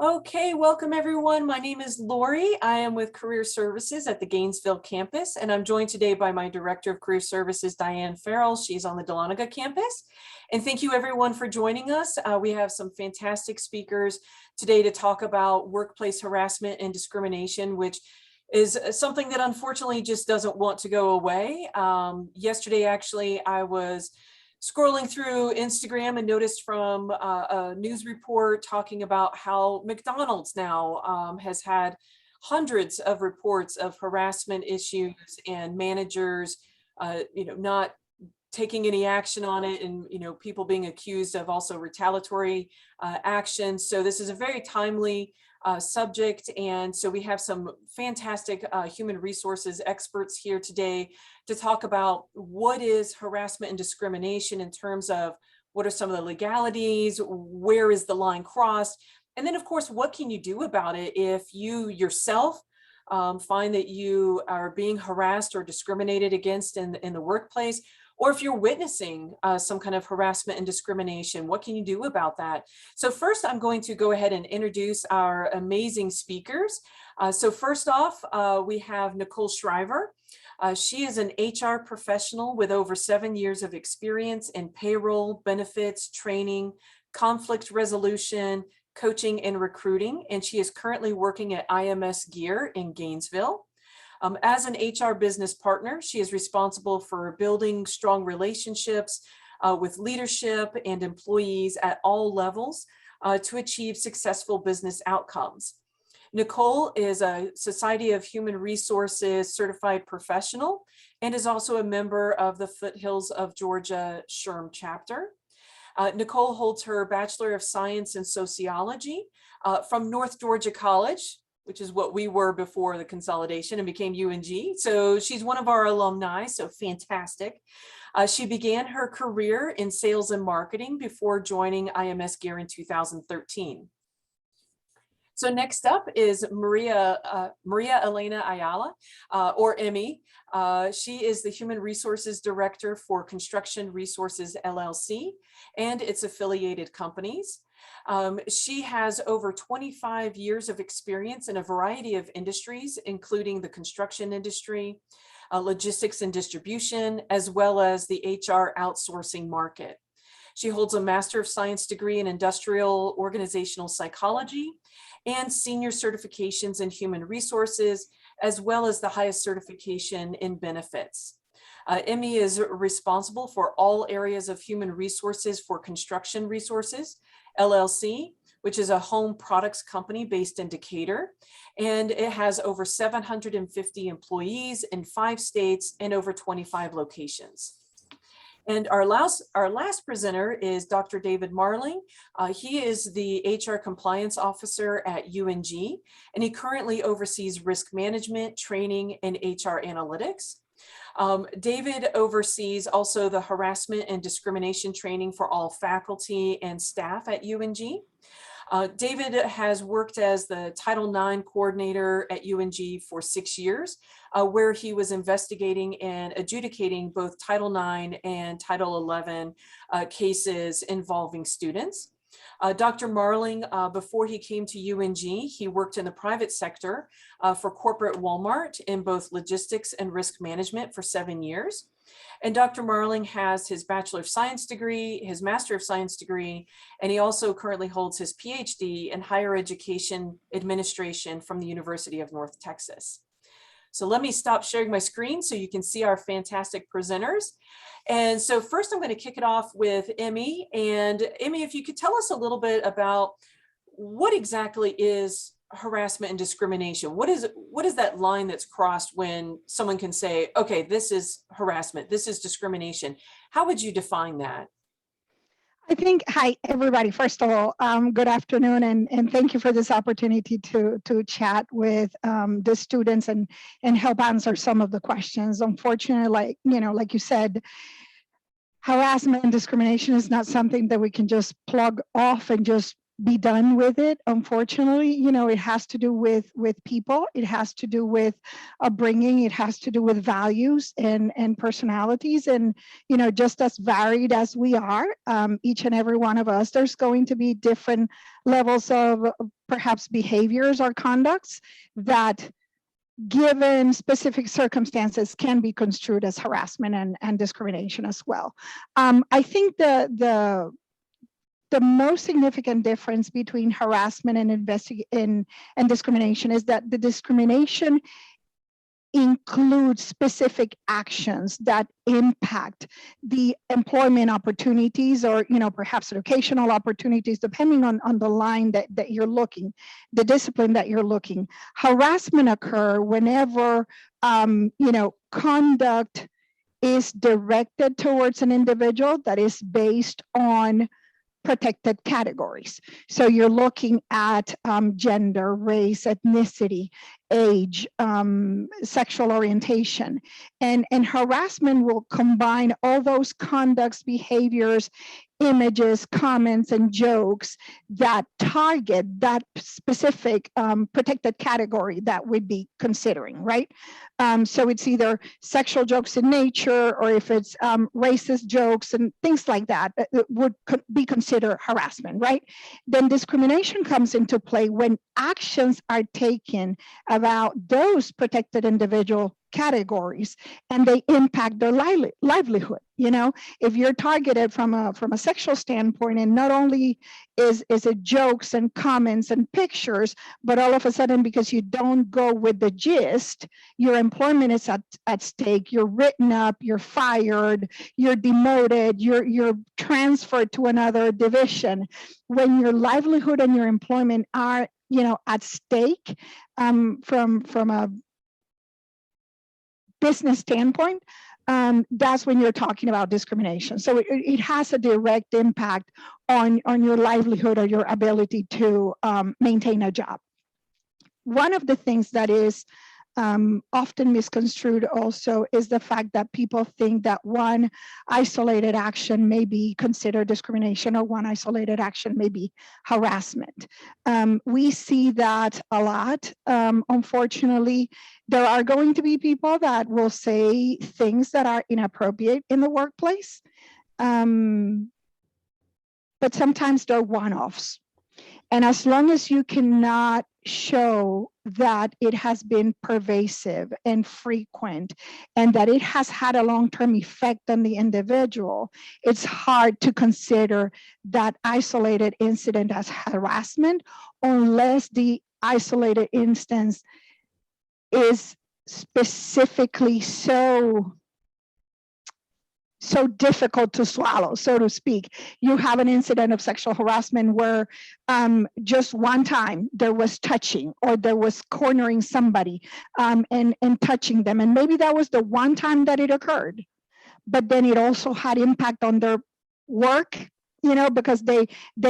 Okay, welcome everyone. My name is Lori. I am with Career Services at the Gainesville campus, and I'm joined today by my Director of Career Services, Diane Farrell. She's on the Dahlonega campus. And thank you everyone for joining us. We have some fantastic speakers today to talk about workplace harassment and discrimination, which is something that unfortunately just doesn't want to go away. Yesterday, actually, I was scrolling through Instagram and noticed from a news report talking about how McDonald's now has had hundreds of reports of harassment issues and managers, not taking any action on it, and people being accused of also retaliatory action. So this is a very timely subject, and so we have some fantastic human resources experts here today to talk about what is harassment and discrimination in terms of what are some of the legalities, where is the line crossed, and then of course what can you do about it if you yourself find that you are being harassed or discriminated against in the workplace, or if you're witnessing some kind of harassment and discrimination. What can you do about that? So first, I'm going to go ahead and introduce our amazing speakers. So first off, we have Nicole Shriver. She is an HR professional with over 7 years of experience in payroll, benefits, training, conflict resolution, coaching, and recruiting. And she is currently working at IMS Gear in Gainesville. As an HR business partner, she is responsible for building strong relationships with leadership and employees at all levels to achieve successful business outcomes. Nicole is a Society of Human Resources certified professional and is also a member of the Foothills of Georgia SHRM chapter. Nicole holds her Bachelor of Science in Sociology from North Georgia College, which is what we were before the consolidation and became UNG. So she's one of our alumni, so fantastic. She began her career in sales and marketing before joining IMS Gear in 2013. So next up is MariaElena Ayala, or Emmy. She is the Human Resources Director for Construction Resources LLC and its affiliated companies. She has over 25 years of experience in a variety of industries, including the construction industry, logistics and distribution, as well as the HR outsourcing market. She holds a Master of Science degree in Industrial Organizational Psychology and senior certifications in human resources, as well as the highest certification in benefits. Emmy is responsible for all areas of human resources for Construction Resources LLC, which is a home products company based in Decatur, and it has over 750 employees in 5 states and over 25 locations. And our last presenter is Dr. David Marling. He is the HR Compliance Officer at UNG, and he currently oversees risk management, training, and HR analytics. David oversees also the harassment and discrimination training for all faculty and staff at UNG. David has worked as the Title IX coordinator at UNG for 6 years, where he was investigating and adjudicating both Title IX and Title XI cases involving students. Dr. Marling, before he came to UNG, he worked in the private sector for corporate Walmart in both logistics and risk management for 7 years. And Dr. Marling has his Bachelor of Science degree, his Master of Science degree, and he also currently holds his PhD in Higher Education Administration from the University of North Texas. So let me stop sharing my screen so you can see our fantastic presenters. And so first I'm going to kick it off with Emmy. And Emmy, if you could tell us a little bit about what exactly is harassment and discrimination. What is that line that's crossed when someone can say, okay, this is harassment, this is discrimination? How would you define that? I think, hi, everybody. First of all, good afternoon, and thank you for this opportunity to chat with the students and help answer some of the questions. Unfortunately, like you said, harassment and discrimination is not something that we can just plug off and just be done with it. Unfortunately, it has to do with people. It has to do with upbringing. It has to do with values and personalities. And just as varied as we are, each and every one of us, there's going to be different levels of perhaps behaviors or conducts that, given specific circumstances, can be construed as harassment and discrimination as well. I think the most significant difference between harassment and discrimination is that the discrimination includes specific actions that impact the employment opportunities, or perhaps educational opportunities, depending on the line that you're looking, the discipline that you're looking. Harassment occur whenever conduct is directed towards an individual that is based on protected categories. So you're looking at gender, race, ethnicity, age, sexual orientation, and harassment will combine all those conducts, behaviors, images, comments, and jokes that target that specific protected category that we'd be considering, right? So it's either sexual jokes in nature, or if it's racist jokes and things like that, that would be considered harassment, right? Then discrimination comes into play when actions are taken about those protected individual categories and they impact their livelihood. If you're targeted from a sexual standpoint, and not only is it jokes and comments and pictures, but all of a sudden, because you don't go with the gist, your employment is at stake, you're written up, you're fired, you're demoted, you're transferred to another division. When your livelihood and your employment are at stake, from a business standpoint, that's when you're talking about discrimination. So it has a direct impact on your livelihood or your ability to maintain a job. One of the things that is often misconstrued also is the fact that people think that one isolated action may be considered discrimination, or one isolated action may be harassment. We see that a lot. Unfortunately, there are going to be people that will say things that are inappropriate in the workplace, but sometimes they're one-offs. And as long as you cannot show that it has been pervasive and frequent, and that it has had a long-term effect on the individual, it's hard to consider that isolated incident as harassment, unless the isolated instance is specifically so difficult to swallow, so to speak. You have an incident of sexual harassment where just one time there was touching, or there was cornering somebody and touching them. And maybe that was the one time that it occurred, but then it also had impact on their work, because they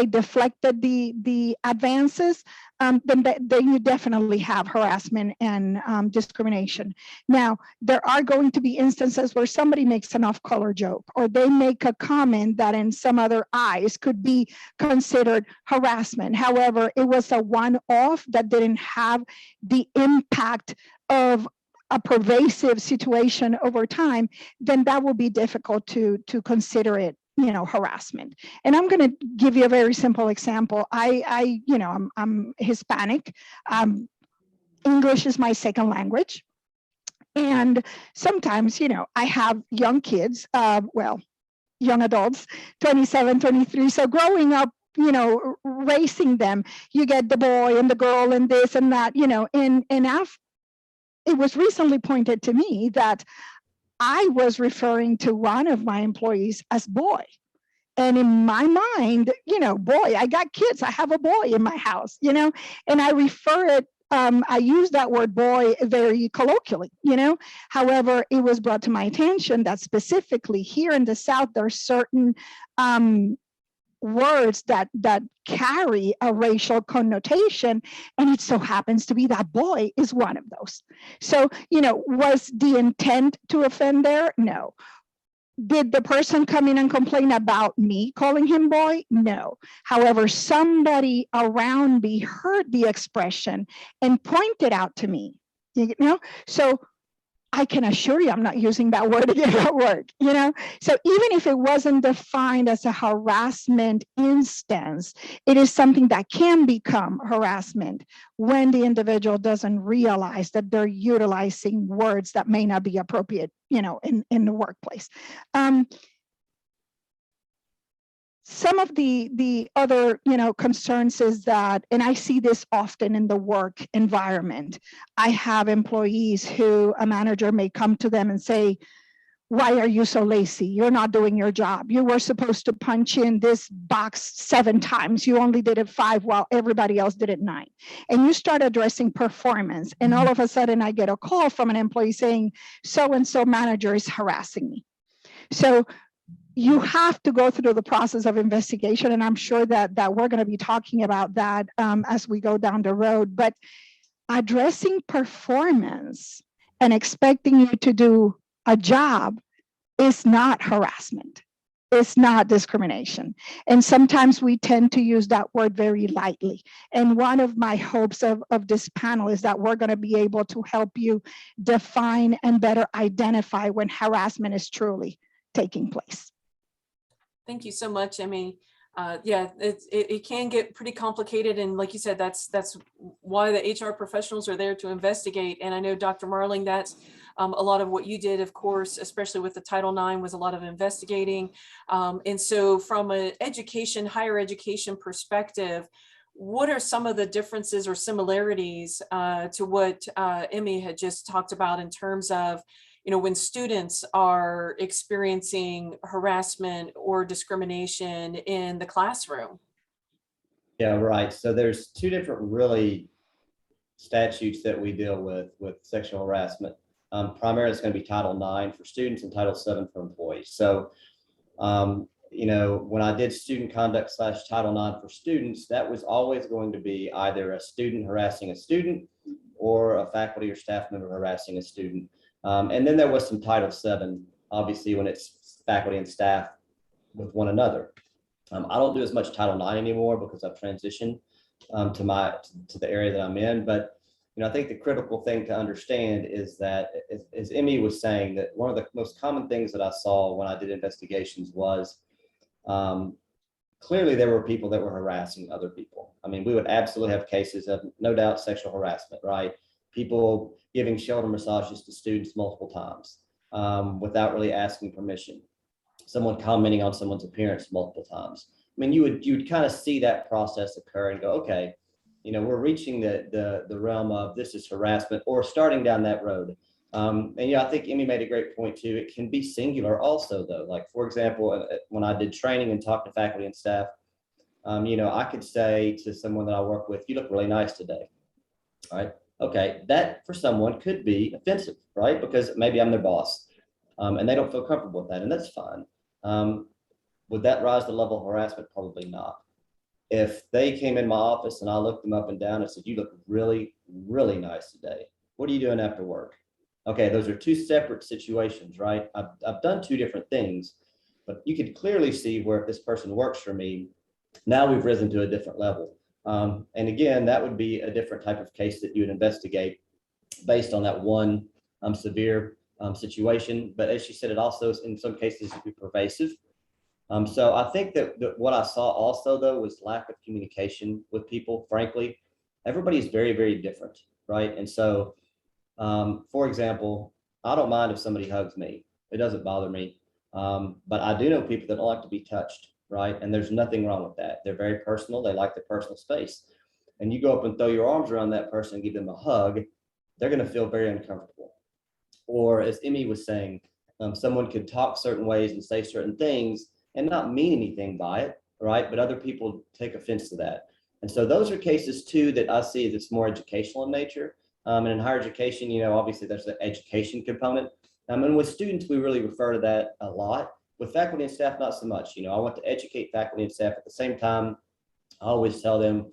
deflected the advances. Then you definitely have harassment and discrimination. Now, there are going to be instances where somebody makes an off-color joke, or they make a comment that in some other eyes could be considered harassment. However, it was a one-off that didn't have the impact of a pervasive situation over time. Then that will be difficult to consider it harassment. And I'm going to give you a very simple example. I'm Hispanic. English is my second language. And sometimes, I have young kids, young adults, 27, 23. So growing up, raising them, you get the boy and the girl and this and that, and it was recently pointed to me that I was referring to one of my employees as boy. And in my mind, boy, I got kids. I have a boy in my house, and I refer it, I use that word boy very colloquially, However, it was brought to my attention that specifically here in the South, there are certain words that carry a racial connotation, and it so happens to be that boy is one of those. So, was the intent to offend there? No. Did the person come in and complain about me calling him boy? No. However, somebody around me heard the expression and pointed out to me, you know? So I can assure you I'm not using that word again at work, you know? So even if it wasn't defined as a harassment instance, it is something that can become harassment when the individual doesn't realize that they're utilizing words that may not be appropriate, you know, in the workplace. Some of the other, you know, concerns is that, and I see this often in the work environment, I have employees who a manager may come to them and say, why are you so lazy? You're not doing your job. You were supposed to punch in this box 7 times. You only did it 5 while everybody else did it 9. And you start addressing performance. And all of a sudden I get a call from an employee saying, so-and-so manager is harassing me. So you have to go through the process of investigation. And I'm sure that we're going to be talking about that as we go down the road. But addressing performance and expecting you to do a job is not harassment. It's not discrimination. And sometimes we tend to use that word very lightly. And one of my hopes of this panel is that we're going to be able to help you define and better identify when harassment is truly taking place. Thank you so much, Emmy. Yeah, it can get pretty complicated. And like you said, that's why the HR professionals are there to investigate. And I know, Dr. Marling, that's a lot of what you did, of course, especially with the Title IX, was a lot of investigating. And so from an education, higher education perspective, what are some of the differences or similarities to what Emmy had just talked about in terms of, you know, when students are experiencing harassment or discrimination in the classroom? Yeah, right. So there's 2 different really statutes that we deal with sexual harassment. Primarily, it's going to be Title IX for students and Title VII for employees. So, you know, when I did student conduct / Title IX for students, that was always going to be either a student harassing a student or a faculty or staff member harassing a student. And then there was some Title VII, obviously, when it's faculty and staff with one another. I don't do as much Title IX anymore because I've transitioned to the area that I'm in. But you know, I think the critical thing to understand is that, as Emmy was saying, that one of the most common things that I saw when I did investigations was clearly there were people that were harassing other people. I mean, we would absolutely have cases of, no doubt, sexual harassment, right? People giving shoulder massages to students multiple times without really asking permission. Someone commenting on someone's appearance multiple times. I mean, you would kind of see that process occur and go, okay, you know, we're reaching the realm of this is harassment, or starting down that road. And yeah, I think Emmy made a great point too. It can be singular also, though. Like, for example, when I did training and talked to faculty and staff, you know, I could say to someone that I work with, you look really nice today. All right. Okay, that for someone could be offensive, right? Because maybe I'm their boss and they don't feel comfortable with that, and that's fine. Would that rise the level of harassment? Probably not. If they came in my office and I looked them up and down and said, you look really, really nice today. What are you doing after work? Okay, those are 2 separate situations, right? I've done 2 different things, but you could clearly see where if this person works for me, now we've risen to a different level. And again, that would be a different type of case that you would investigate based on that one severe situation. But as she said, it also in some cases would be pervasive. So I think that what I saw also, though, was lack of communication with people. Frankly, everybody is very, very different, right? And so, for example, I don't mind if somebody hugs me. It doesn't bother me. But I do know people that don't like to be touched, right? And there's nothing wrong with that. They're very personal. They like their personal space. And you go up and throw your arms around that person and give them a hug, they're going to feel very uncomfortable. Or as Emmy was saying, someone could talk certain ways and say certain things and not mean anything by it, right? But other people take offense to that. And so those are cases too that I see that's more educational in nature. And in higher education, you know, obviously there's the education component. And with students, we really refer to that a lot. With faculty and staff, not so much. You know, I want to educate faculty and staff. At the same time, I always tell them,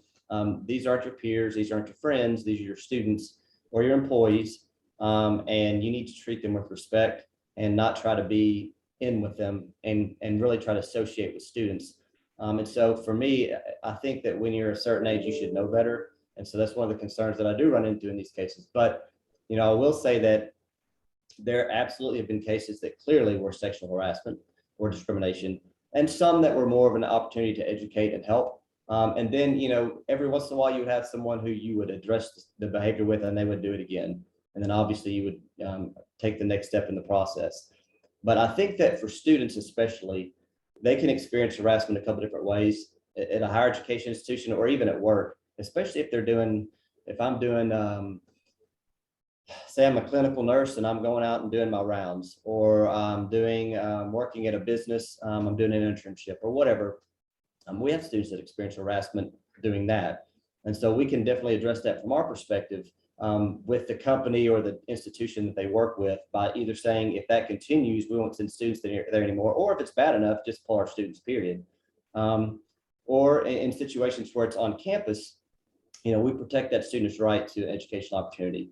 these aren't your peers, these aren't your friends, these are your students or your employees. And you need to treat them with respect and not try to be in with them and really try to associate with students. And so for me, I think that when you're a certain age, you should know better. And so that's one of the concerns that I do run into in these cases. But, you know, I will say that there absolutely have been cases that clearly were sexual harassment or discrimination, and some that were more of an opportunity to educate and help. And then, you know, every once in a while you would have someone who you would address the behavior with and they would do it again. And then obviously you would take the next step in the process. But I think that for students especially, they can experience harassment a couple different ways at a higher education institution or even at work, especially if they're doing, if I'm doing, say I'm a clinical nurse and I'm going out and doing my rounds, or I'm doing, working at a business, I'm doing an internship or whatever. We have students that experience harassment doing that. And so we can definitely address that from our perspective with the company or the institution that they work with by either saying, if that continues, we won't send students there anymore, or if it's bad enough, just pull our students, period. Or in situations where it's on campus, you know, we protect that student's right to educational opportunity.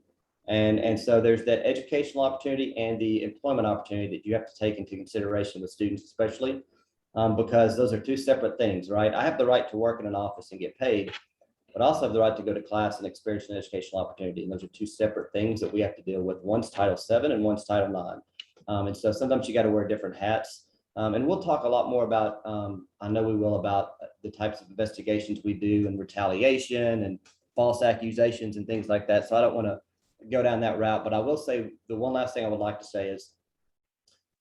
And so there's that educational opportunity and the employment opportunity that you have to take into consideration with students, especially because those are two separate things, right? I have the right to work in an office and get paid, but I also have the right to go to class and experience an educational opportunity. And those are two separate things that we have to deal with. One's Title VII and one's Title IX. And so sometimes you got to wear different hats. And we'll talk a lot more about, I know we will, about the types of investigations we do and retaliation and false accusations and things like that. So I don't want to go down that route, but I will say the one last thing I would like to say is,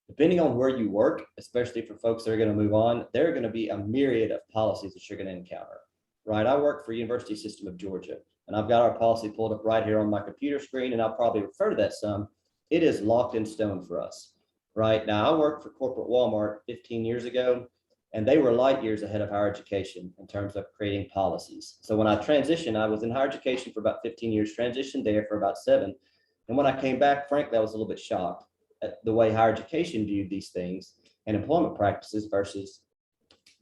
depending on where you work, especially for folks that are going to move on, there are going to be a myriad of policies that you're going to encounter, right? I work for University System of Georgia, and I've got our policy pulled up right here on my computer screen, and I'll probably refer to that some. It is locked in stone for us, right? Now, I worked for corporate Walmart 15 years ago, and they were light years ahead of higher education in terms of creating policies. So when I transitioned, I was in higher education for about 15 years, transitioned there for about 7. And when I came back, frankly, I was a little bit shocked at the way higher education viewed these things and employment practices versus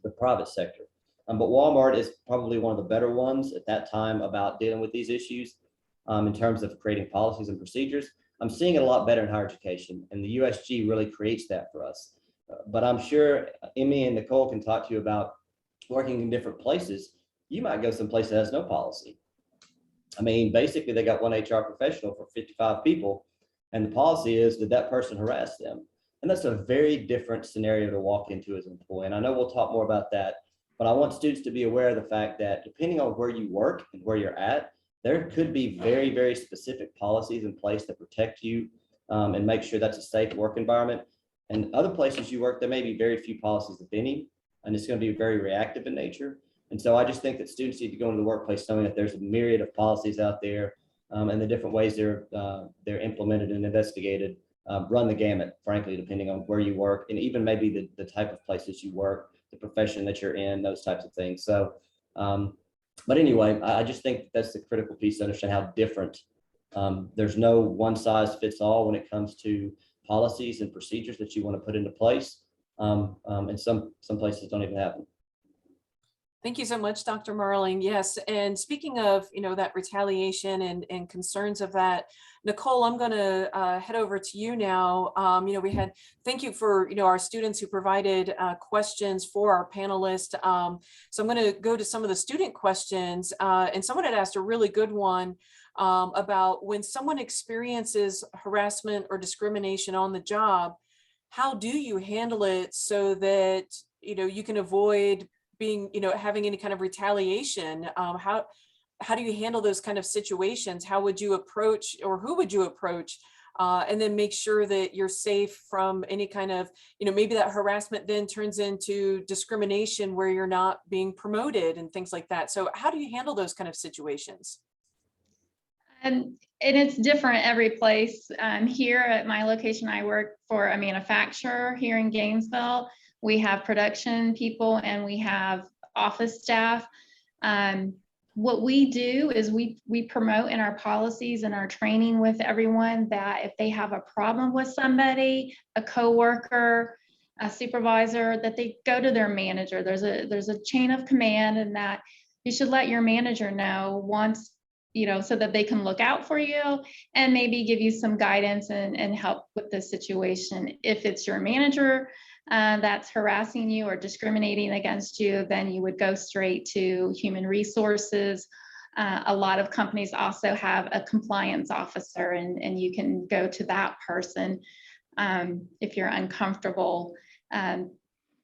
the private sector. But Walmart is probably one of the better ones at that time about dealing with these issues in terms of creating policies and procedures. I'm seeing it a lot better in higher education, and the USG really creates that for us. But I'm sure Emmy and Nicole can talk to you about working in different places. You might go someplace that has no policy. I mean, basically they got one HR professional for 55 people, and the policy is, did that person harass them? And that's a very different scenario to walk into as an employee. And I know we'll talk more about that, but I want students to be aware of the fact that depending on where you work and where you're at, there could be very, very specific policies in place that protect you and make sure that's a safe work environment. And other places you work, there may be very few policies, if any, and it's going to be very reactive in nature. And so I just think that students need to go into the workplace knowing that there's a myriad of policies out there and the different ways they're implemented and investigated. Run the gamut, frankly, depending on where you work and even maybe the type of places you work, the profession that you're in, those types of things. So, but anyway, I just think that's the critical piece to understand how different. There's no one size fits all when it comes to policies and procedures that you want to put into place. And some places don't even have them. Thank you so much, Dr. Marling. Yes, and speaking of, that retaliation and concerns of that, Nicole, I'm going to head over to you now. Thank you for, our students who provided questions for our panelists. So I'm going to go to some of the student questions, and someone had asked a really good one about when someone experiences harassment or discrimination on the job, how do you handle it so that, you can avoid being, having any kind of retaliation? How do you handle those kind of situations? How would you approach, or who would you approach, and then make sure that you're safe from any kind of, maybe that harassment then turns into discrimination where you're not being promoted and things like that. So how do you handle those kind of situations? And it's different every place. Here at my location, I work for a manufacturer here in Gainesville. We have production people and we have office staff. What we do is we promote in our policies and our training with everyone that if they have a problem with somebody, a coworker, a supervisor, that they go to their manager. There's a chain of command, and that you should let your manager know once so that they can look out for you and maybe give you some guidance and help with the situation. If it's your manager that's harassing you or discriminating against you, then you would go straight to human resources. A lot of companies also have a compliance officer, and you can go to that person if you're uncomfortable.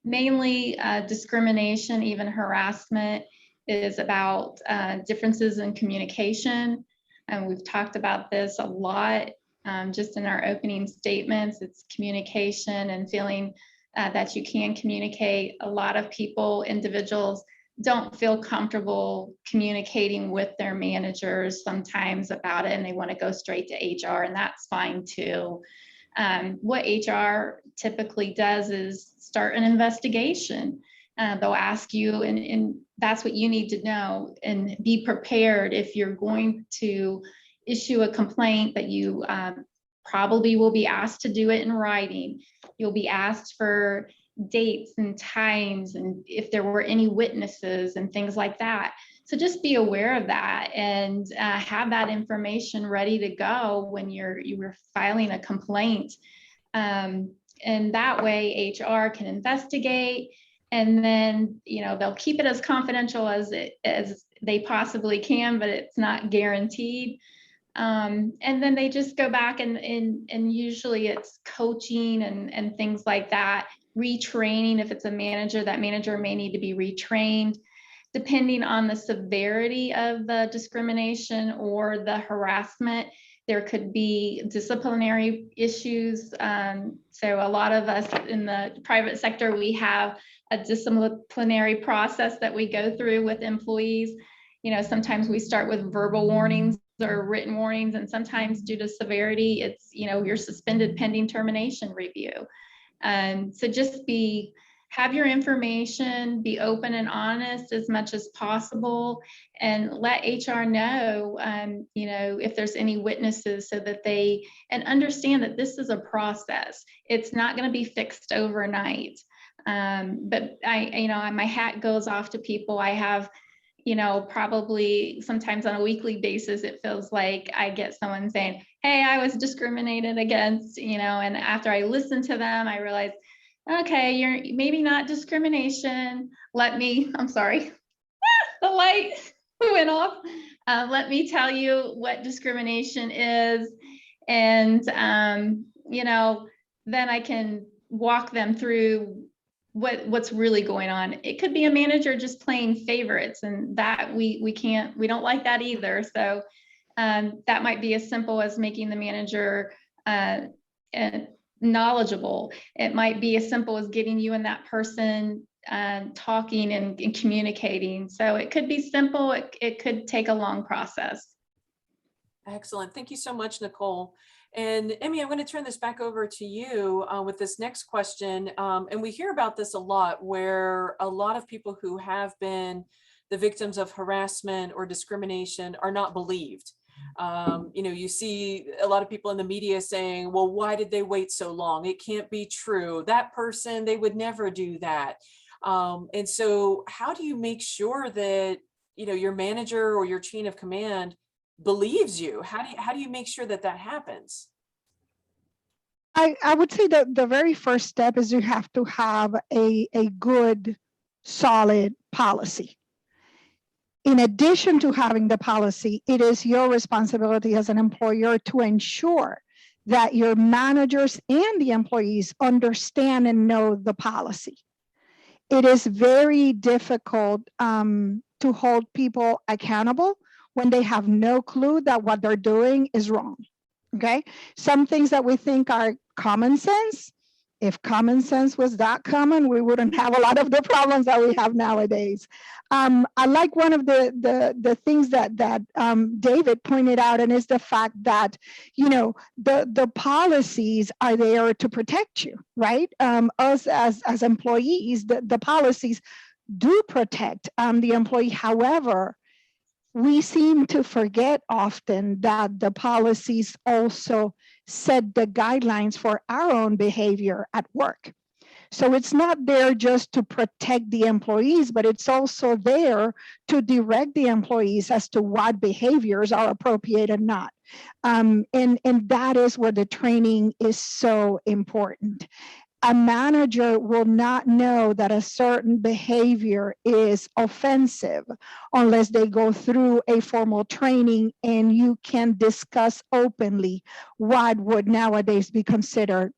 Mainly discrimination, even harassment, is about differences in communication. And we've talked about this a lot just in our opening statements. It's communication and feeling that you can communicate. A lot of people, individuals, don't feel comfortable communicating with their managers sometimes about it, and they want to go straight to HR, and that's fine too. What HR typically does is start an investigation. They'll ask you, and that's what you need to know, and be prepared if you're going to issue a complaint that you probably will be asked to do it in writing. You'll be asked for dates and times, and if there were any witnesses and things like that. So just be aware of that and have that information ready to go when you were filing a complaint. And that way HR can investigate, and then they'll keep it as confidential as they possibly can, but it's not guaranteed. And then they just go back and usually it's coaching and things like that, retraining. If it's a manager, that manager may need to be retrained. Depending on the severity of the discrimination or the harassment, there could be disciplinary issues. So a lot of us in the private sector, we have a disciplinary process that we go through with employees. Sometimes we start with verbal warnings or written warnings, and sometimes due to severity, it's, you're suspended pending termination review. So just have your information, be open and honest as much as possible, and let HR know, if there's any witnesses, so that and understand that this is a process. It's not going to be fixed overnight. But my hat goes off to people. I have, probably sometimes on a weekly basis, it feels like I get someone saying, hey, I was discriminated against, and after I listen to them, I realize, okay, you're maybe not discrimination. I'm sorry, the light went off. Let me tell you what discrimination is. And, then I can walk them through what's really going on. It could be a manager just playing favorites, and that we don't like that either. So that might be as simple as making the manager knowledgeable. It might be as simple as getting you and that person talking and communicating. So it could be simple. It could take a long process. Excellent. Thank you so much, Nicole. And Emmy, I'm going to turn this back over to you with this next question. And we hear about this a lot, where a lot of people who have been the victims of harassment or discrimination are not believed. You see a lot of people in the media saying, well, why did they wait so long? It can't be true. That person, they would never do that. And so how do you make sure that, your manager or your chain of command believes you? How do you make sure that happens? I would say that the very first step is you have to have a good, solid policy. In addition to having the policy, it is your responsibility as an employer to ensure that your managers and the employees understand and know the policy. It is very difficult to hold people accountable when they have no clue that what they're doing is wrong, okay? Some things that we think are common sense, if common sense was that common, we wouldn't have a lot of the problems that we have nowadays. I like one of the things that David pointed out, and is the fact that, the policies are there to protect you, right? Us as employees, the policies do protect the employee. However, we seem to forget often that the policies also set the guidelines for our own behavior at work. So it's not there just to protect the employees, but it's also there to direct the employees as to what behaviors are appropriate and not. And that is where the training is so important. A manager will not know that a certain behavior is offensive unless they go through a formal training and you can discuss openly what would nowadays be considered,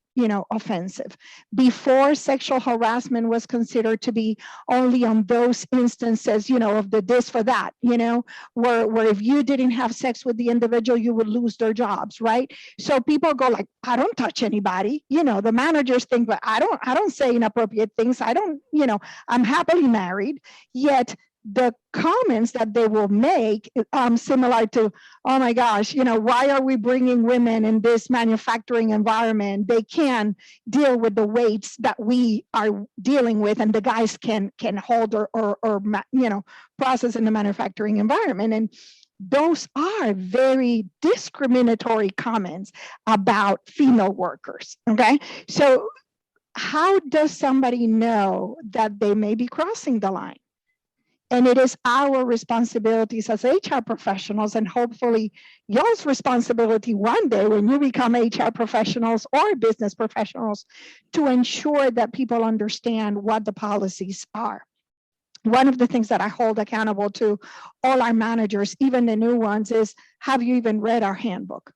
offensive. Before, sexual harassment was considered to be only on those instances, of the this for that, where if you didn't have sex with the individual, you would lose their jobs, right? So people go like, I don't touch anybody. The managers think, but I don't say inappropriate things. I don't, I'm happily married. Yet the comments that they will make, similar to, oh my gosh, why are we bringing women in this manufacturing environment? They can deal with the weights that we are dealing with, and the guys can hold or process in the manufacturing environment. And those are very discriminatory comments about female workers, okay? So how does somebody know that they may be crossing the line? And it is our responsibilities as HR professionals, and hopefully y'all's responsibility one day when you become HR professionals or business professionals, to ensure that people understand what the policies are. One of the things that I hold accountable to all our managers, even the new ones, is, have you even read our handbook?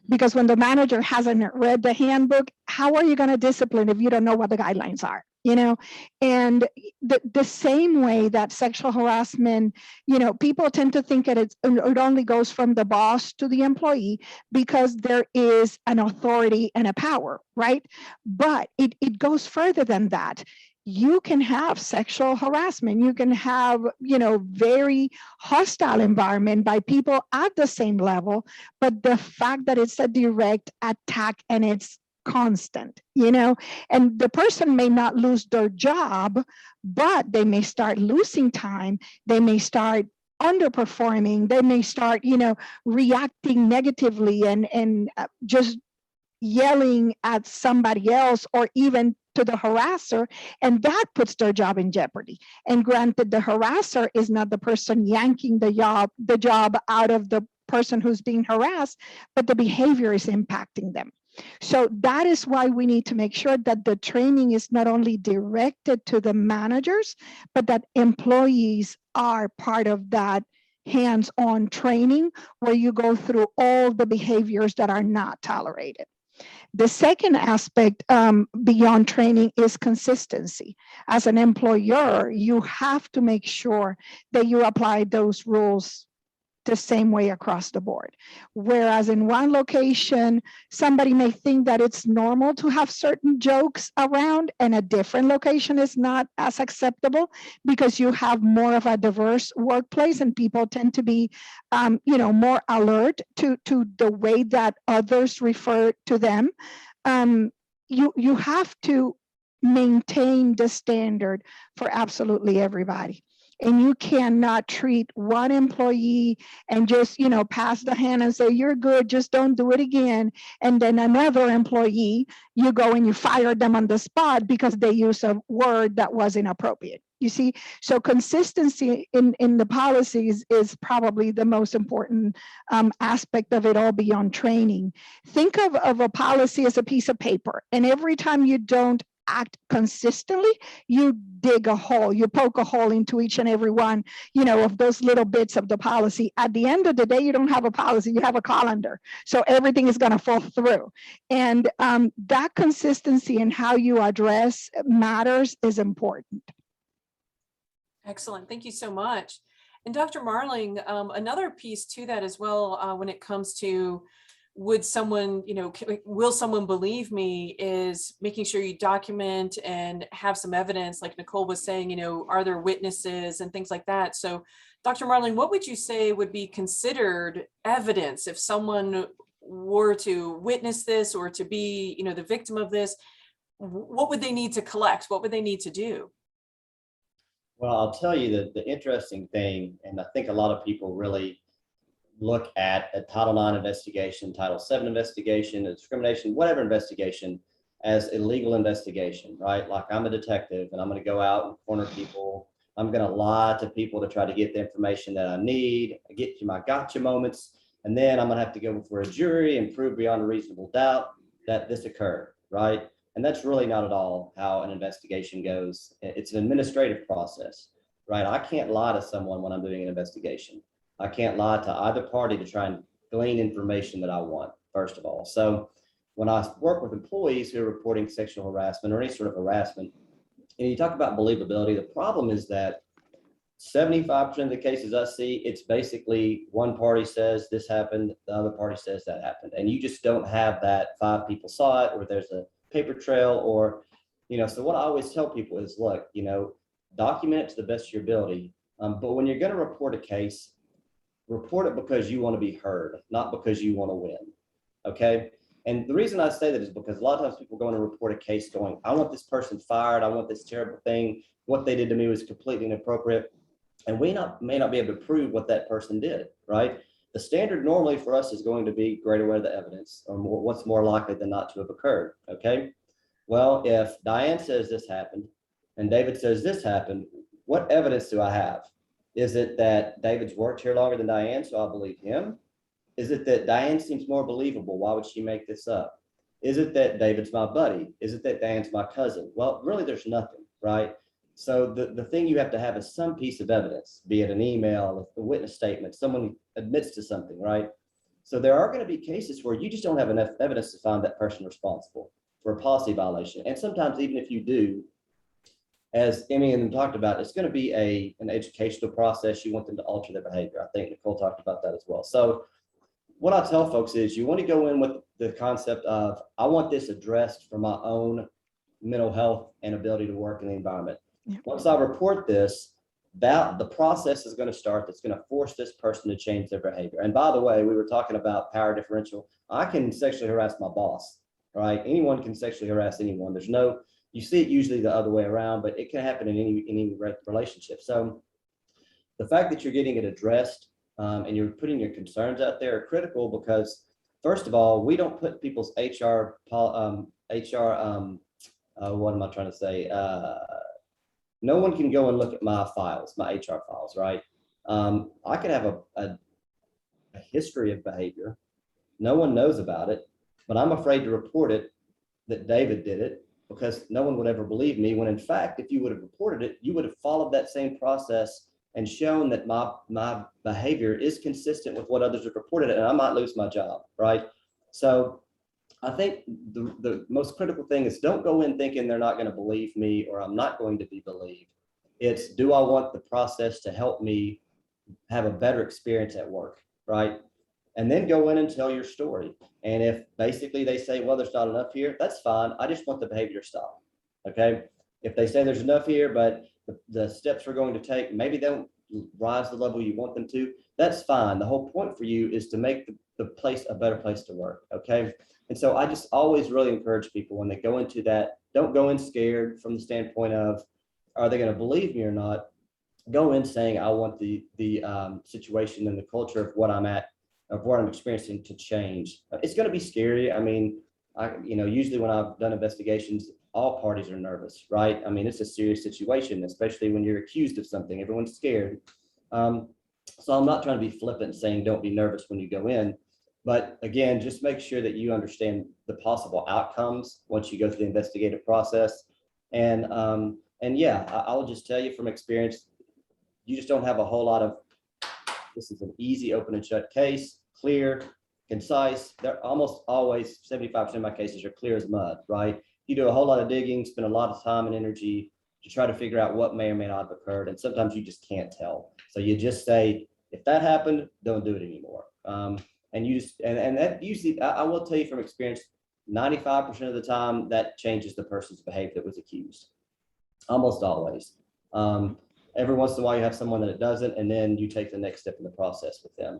Because when the manager hasn't read the handbook, how are you going to discipline if you don't know what the guidelines are? And the same way that sexual harassment, people tend to think that it only goes from the boss to the employee because there is an authority and a power, right? But it goes further than that. You can have sexual harassment. You can have, very hostile environment by people at the same level, but the fact that it's a direct attack and it's constant, and the person may not lose their job, but they may start losing time. They may start underperforming. They may start, reacting negatively and just yelling at somebody else or even to the harasser, and that puts their job in jeopardy. And granted, the harasser is not the person yanking the job out of the person who's being harassed, but the behavior is impacting them. So that is why we need to make sure that the training is not only directed to the managers, but that employees are part of that hands-on training where you go through all the behaviors that are not tolerated. The second aspect beyond training is consistency. As an employer, you have to make sure that you apply those rules the same way across the board. Whereas in one location, somebody may think that it's normal to have certain jokes around, and a different location is not as acceptable because you have more of a diverse workplace and people tend to be, more alert to the way that others refer to them. You have to maintain the standard for absolutely everybody. And you cannot treat one employee and just, pass the hand and say, you're good, just don't do it again. And then another employee, you go and you fire them on the spot because they use a word that was inappropriate. You see, so consistency in the policies is probably the most important aspect of it all beyond training. Think of a policy as a piece of paper, and every time you don't act consistently, you dig a hole, you poke a hole into each and every one, of those little bits of the policy. At the end of the day, you don't have a policy, you have a calendar. So everything is going to fall through. And that consistency in how you address matters is important. Excellent. Thank you so much. And Dr. Marling, another piece to that as well, when it comes to would someone, will someone believe me, is making sure you document and have some evidence, like Nicole was saying, are there witnesses and things like that. So Dr. Marling, what would you say would be considered evidence if someone were to witness this or to be, the victim of this? What would they need to collect? What would they need to do? Well, I'll tell you that the interesting thing, and I think a lot of people really look at a Title IX investigation, Title VII investigation, a discrimination, whatever investigation, as a legal investigation, right? Like I'm a detective and I'm going to go out and corner people. I'm going to lie to people to try to get the information that I need, get to my gotcha moments. And then I'm going to have to go before a jury and prove beyond a reasonable doubt that this occurred, right? And that's really not at all how an investigation goes. It's an administrative process, right? I can't lie to someone when I'm doing an investigation. I can't lie to either party to try and glean information that I want, first of all. So when I work with employees who are reporting sexual harassment or any sort of harassment, and you talk about believability, the problem is that 75% of the cases I see, it's basically one party says this happened, the other party says that happened. And you just don't have that 5 people saw it, or there's a paper trail, or, so what I always tell people is, look, document it to the best of your ability. But when you're going to report a case, report it because you want to be heard, not because you want to win. Okay. And the reason I say that is because a lot of times people go in and report a case going, I want this person fired. I want this terrible thing. What they did to me was completely inappropriate. And we may not be able to prove what that person did, right? The standard normally for us is going to be greater weight of the evidence, or what's more likely than not to have occurred, okay? Well, if Diane says this happened and David says this happened, what evidence do I have? Is it that David's worked here longer than Diane, so I believe him? Is it that Diane seems more believable? Why would she make this up? Is it that David's my buddy? Is it that Diane's my cousin? Well, really, there's nothing, right? So the thing you have to have is some piece of evidence, be it an email, a witness statement, someone admits to something, right? So there are going to be cases where you just don't have enough evidence to find that person responsible for a policy violation. And sometimes even if you do, as Emmy and them talked about, it's going to be an educational process. You want them to alter their behavior. I think Nicole talked about that as well. So what I tell folks is you want to go in with the concept of, I want this addressed for my own mental health and ability to work in the environment. Yeah. Once I report this, the process is going to start that's going to force this person to change their behavior. And by the way, we were talking about power differential. I can sexually harass my boss, right? Anyone can sexually harass anyone. You see it usually the other way around, but it can happen in any relationship. So the fact that you're getting it addressed and you're putting your concerns out there are critical because, first of all, we don't put people's what am I trying to say? No one can go and look at my files, my HR files, right? I could have a history of behavior. No one knows about it, but I'm afraid to report it that David did it because no one would ever believe me, when in fact, if you would have reported it, you would have followed that same process and shown that my behavior is consistent with what others have reported, and I might lose my job, right? So I think the most critical thing is don't go in thinking they're not going to believe me or I'm not going to be believed. It's, do I want the process to help me have a better experience at work, right? And then go in and tell your story. And if basically they say, well, there's not enough here, that's fine. I just want the behavior to stop, okay? If they say there's enough here, but the steps we're going to take, maybe they don't rise to the level you want them to, that's fine. The whole point for you is to make the place a better place to work, okay? And so I just always really encourage people when they go into that, don't go in scared from the standpoint of, are they going to believe me or not? Go in saying, I want the situation and the culture of what I'm at, of what I'm experiencing to change. It's going to be scary. I mean, usually when I've done investigations, all parties are nervous, right? I mean, it's a serious situation, especially when you're accused of something. Everyone's scared. So I'm not trying to be flippant saying don't be nervous when you go in. But again, just make sure that you understand the possible outcomes once you go through the investigative process. And yeah, I'll just tell you from experience, you just don't have a whole lot of, this is an easy open and shut case, clear, concise. They're almost always 75% of my cases are clear as mud, right? You do a whole lot of digging, spend a lot of time and energy to try to figure out what may or may not have occurred. And sometimes you just can't tell. So you just say, if that happened, don't do it anymore. And you just, and that usually, I will tell you from experience, 95% of the time that changes the person's behavior that was accused. Almost always. Every once in a while you have someone that it doesn't, and then you take the next step in the process with them.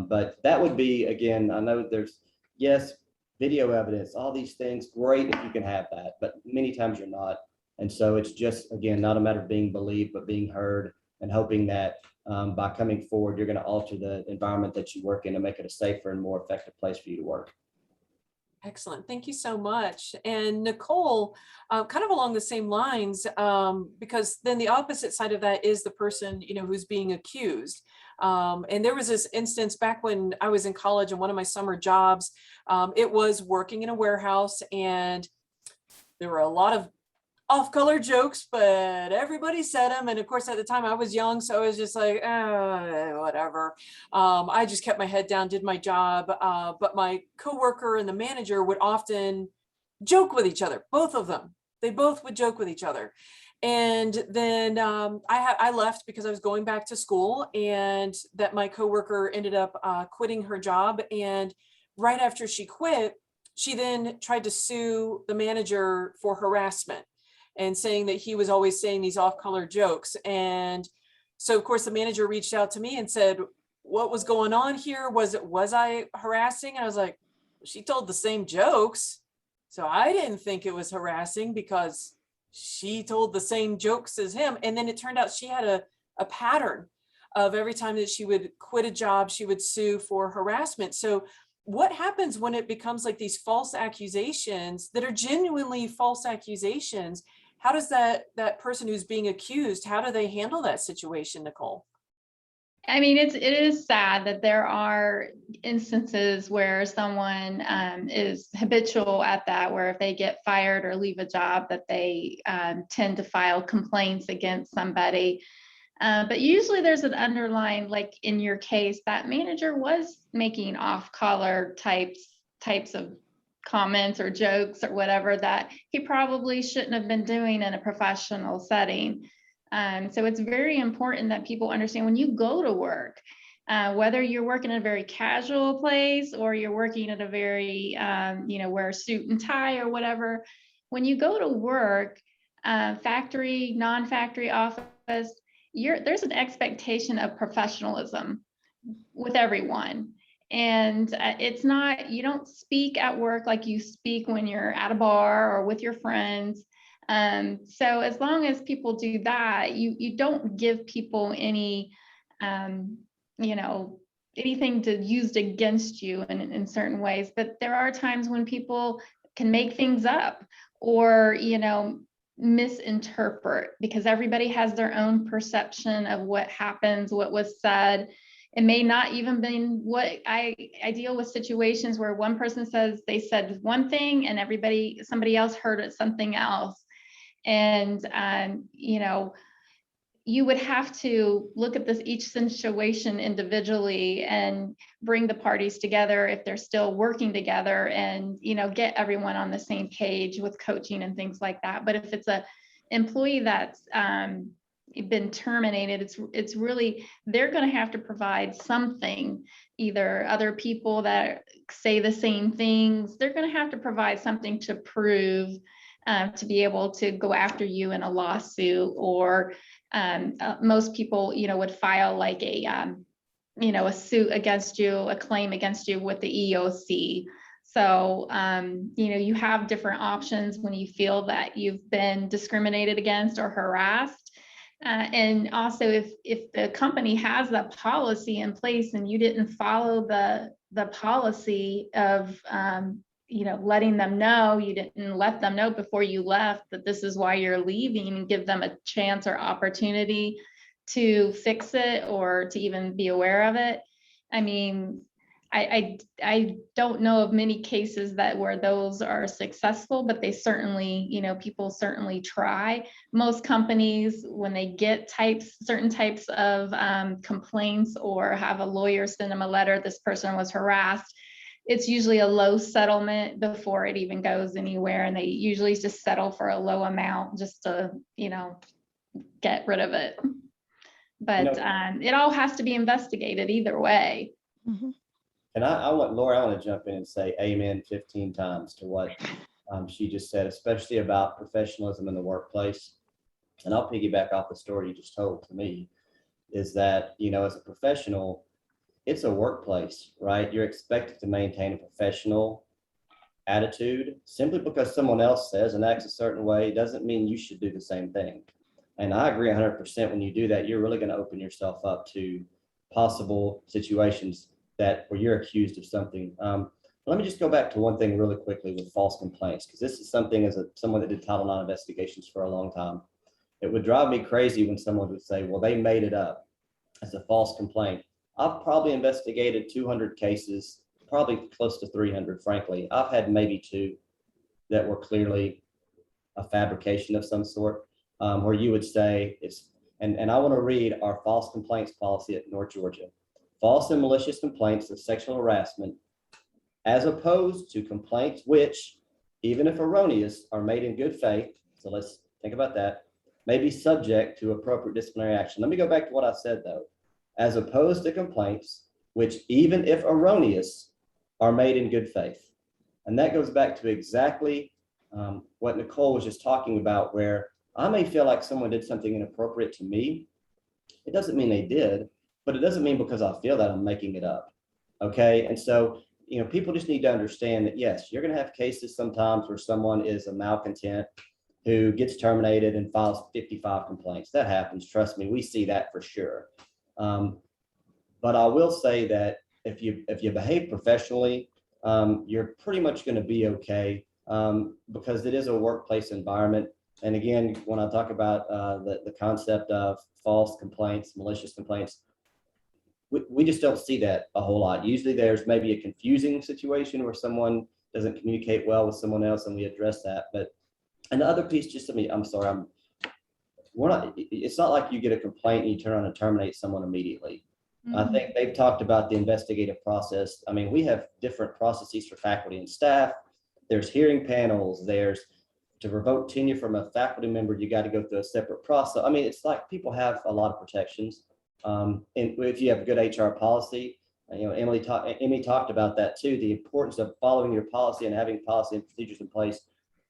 But that would be, again, I know there's, yes, video evidence, all these things, great if you can have that, but many times you're not. And so it's just, again, not a matter of being believed, but being heard, and hoping that by coming forward, you're going to alter the environment that you work in to make it a safer and more effective place for you to work. Excellent. Thank you so much. And Nicole, kind of along the same lines, because then the opposite side of that is the person, who's being accused. And there was this instance back when I was in college and one of my summer jobs, it was working in a warehouse, and there were a lot of off-color jokes, but everybody said them. And of course, at the time I was young, so I was just like, whatever. I just kept my head down, did my job. But my coworker and the manager would often joke with each other, both of them. They both would joke with each other. And then I left because I was going back to school, and that my coworker ended up quitting her job. And right after she quit, she then tried to sue the manager for harassment, and saying that he was always saying these off-color jokes. And so of course the manager reached out to me and said, what was going on here? Was I harassing? And I was like, she told the same jokes. So I didn't think it was harassing because she told the same jokes as him. And then it turned out she had a pattern of every time that she would quit a job, she would sue for harassment. So what happens when it becomes like these false accusations that are genuinely false accusations? How does that person who's being accused, how do they handle that situation, Nicole? I mean, it is sad that there are instances where someone is habitual at that, where if they get fired or leave a job, that they tend to file complaints against somebody. But usually there's an underlying, like in your case, that manager was making off-color types of comments or jokes or whatever that he probably shouldn't have been doing in a professional setting. So it's very important that people understand when you go to work, whether you're working in a very casual place or you're working at a very, wear a suit and tie or whatever, when you go to work, factory, non-factory office, there's an expectation of professionalism with everyone. And it's not, you don't speak at work like you speak when you're at a bar or with your friends. So as long as people do that, you don't give people any, anything to used against you in certain ways. But there are times when people can make things up or, misinterpret, because everybody has their own perception of what happens, what was said. It may not even been what I deal with situations where one person says they said one thing and somebody else heard it something else. And, you would have to look at each situation individually and bring the parties together if they're still working together and, get everyone on the same page with coaching and things like that. But if it's an employee that's been terminated, it's really, they're going to have to provide something, either other people that say the same things, they're going to have to provide something to prove to be able to go after you in a lawsuit, or most people, would file like a suit against you, a claim against you with the EOC. So, you have different options when you feel that you've been discriminated against or harassed. And also if the company has a policy in place and you didn't follow the policy of, letting them know, you didn't let them know before you left that this is why you're leaving, and give them a chance or opportunity to fix it or to even be aware of it. I mean, I don't know of many cases where those are successful, but they certainly, people certainly try. Most companies, when they get certain types of complaints or have a lawyer send them a letter, this person was harassed, it's usually a low settlement before it even goes anywhere. And they usually just settle for a low amount just to, get rid of it. But it all has to be investigated either way. Mhm. And Laura, I want to jump in and say amen 15 times to what she just said, especially about professionalism in the workplace. And I'll piggyback off the story you just told to me, is that, as a professional, it's a workplace, right? You're expected to maintain a professional attitude. Simply because someone else says and acts a certain way doesn't mean you should do the same thing. And I agree 100%. When you do that, you're really going to open yourself up to possible situations where you're accused of something. Let me just go back to one thing really quickly with false complaints, because this is something as someone that did Title IX investigations for a long time. It would drive me crazy when someone would say, well, they made it up as a false complaint. I've probably investigated 200 cases, probably close to 300, frankly. I've had maybe 2 that were clearly a fabrication of some sort, where you would say it's, and I want to read our false complaints policy at North Georgia. False and malicious complaints of sexual harassment, as opposed to complaints which, even if erroneous, are made in good faith, so let's think about that, may be subject to appropriate disciplinary action. Let me go back to what I said though. As opposed to complaints which, even if erroneous, are made in good faith. And that goes back to exactly what Nicole was just talking about, where I may feel like someone did something inappropriate to me. It doesn't mean they did, but it doesn't mean because I feel that I'm making it up. Okay, and so, you know, people just need to understand that, yes, you're going to have cases sometimes where someone is a malcontent who gets terminated and files 55 complaints. That happens. Trust me, we see that for sure. But I will say that if you behave professionally, you're pretty much going to be okay, because it is a workplace environment. And again, when I talk about the concept of false complaints, malicious complaints, we just don't see that a whole lot. Usually there's maybe a confusing situation where someone doesn't communicate well with someone else, and we address that. But, and the other piece, just to me, I'm sorry, it's not like you get a complaint and you turn around and terminate someone immediately. Mm-hmm. I think they've talked about the investigative process. I mean, we have different processes for faculty and staff. There's hearing panels. There's, to revoke tenure from a faculty member, you got to go through a separate process. I mean, it's like people have a lot of protections. And if you have a good HR policy, you know, Emily talked about that too, the importance of following your policy and having policy and procedures in place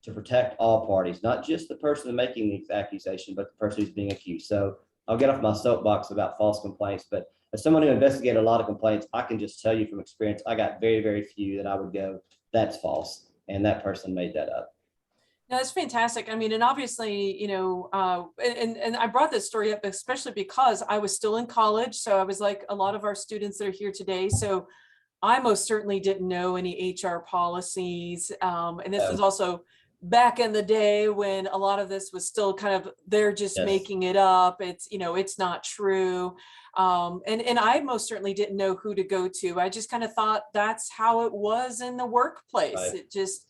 to protect all parties, not just the person making the accusation, but the person who's being accused. So I'll get off my soapbox about false complaints, but as someone who investigated a lot of complaints, I can just tell you from experience, I got very, very few that I would go, that's false, and that person made that up. No, that's fantastic. I mean, and obviously, you know, and I brought this story up especially because I was still in college. So I was like a lot of our students that are here today. So I most certainly didn't know any HR policies. And this is also back in the day when a lot of this was still kind of, they're just making it up. It's, you know, it's not true. And I most certainly didn't know who to go to. I just kind of thought that's how it was in the workplace. Right. It just,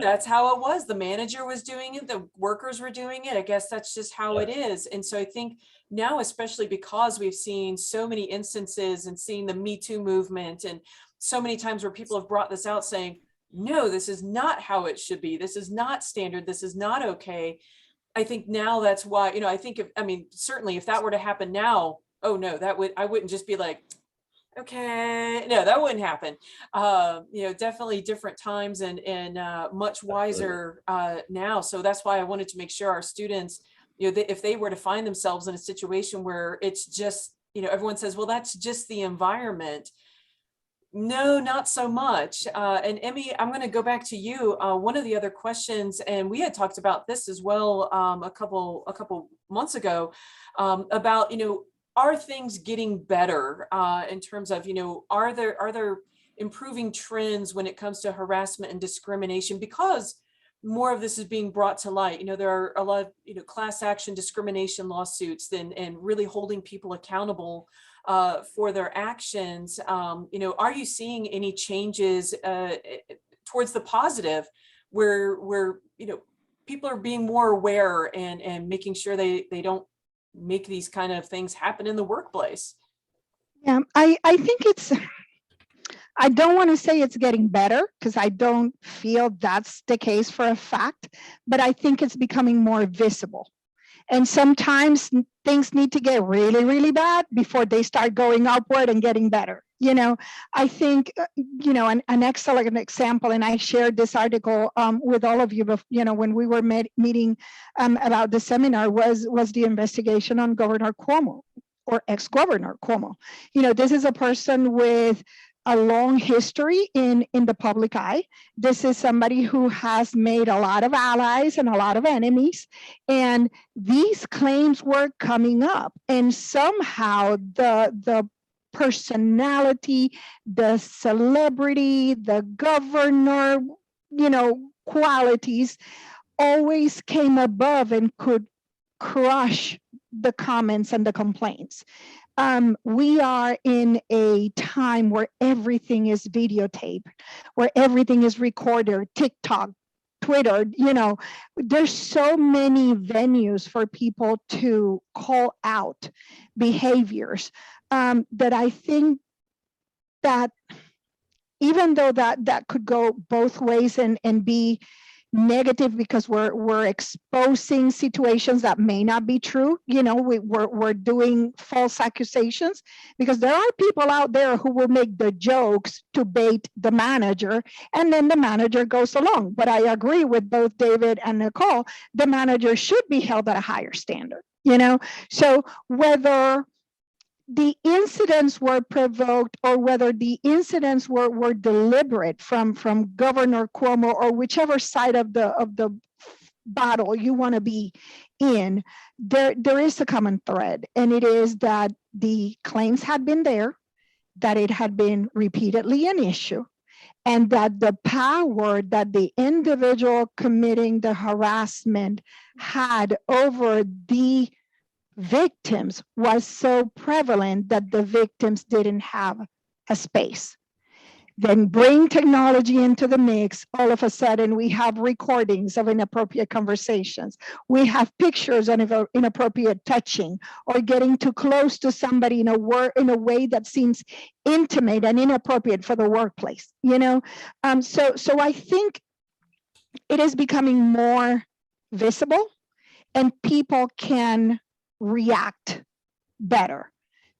that's how it was. The manager was doing it. The workers were doing it. I guess that's just how it is. And so I think now, especially because we've seen so many instances and seeing the Me Too movement and so many times where people have brought this out saying, no, this is not how it should be. This is not standard. This is not okay. I think now that's why, you know, I think certainly if that were to happen now, oh no, I wouldn't just be like, okay, no, that wouldn't happen. You know, definitely different times and much wiser now. So that's why I wanted to make sure our students, you know, if they were to find themselves in a situation where it's just, you know, everyone says, well, that's just the environment. No, not so much. And Emmy, I'm going to go back to you. One of the other questions, and we had talked about this as well a couple months ago, about, you know, are things getting better in terms of, you know, are there improving trends when it comes to harassment and discrimination, because more of this is being brought to light? You know, there are a lot of, you know, class action discrimination lawsuits and really holding people accountable for their actions. You know, are you seeing any changes towards the positive where, you know, people are being more aware and making sure they don't make these kind of things happen in the workplace? Yeah, I think I don't want to say it's getting better, because I don't feel that's the case for a fact, but I think it's becoming more visible. And sometimes things need to get really, really bad before they start going upward and getting better. You know, I think, you know, an excellent example, and I shared this article with all of you, you know, when we were meeting about the seminar, was the investigation on Governor Cuomo, or ex-Governor Cuomo. You know, this is a person with a long history in the public eye. This is somebody who has made a lot of allies and a lot of enemies, and these claims were coming up, and somehow the personality, the celebrity, the governor, qualities always came above and could crush the comments and the complaints. We are in a time where everything is videotaped, where everything is recorded, TikTok, Twitter, there's so many venues for people to call out behaviors that I think that even though that could go both ways and be negative because we're exposing situations that may not be true. We're doing false accusations because there are people out there who will make the jokes to bait the manager, and then the manager goes along. But I agree with both David and Nicole, the manager should be held at a higher standard, So whether the incidents were provoked or whether the incidents were deliberate from Governor Cuomo or whichever side of the battle you want to be in, there is a common thread, and it is that the claims had been there, that it had been repeatedly an issue, and that the power that the individual committing the harassment had over the victims was so prevalent that the victims didn't have a space. Then bring technology into the mix, all of a sudden we have recordings of inappropriate conversations. We have pictures of inappropriate touching or getting too close to somebody in a way that seems intimate and inappropriate for the workplace, So I think it is becoming more visible and people can react better.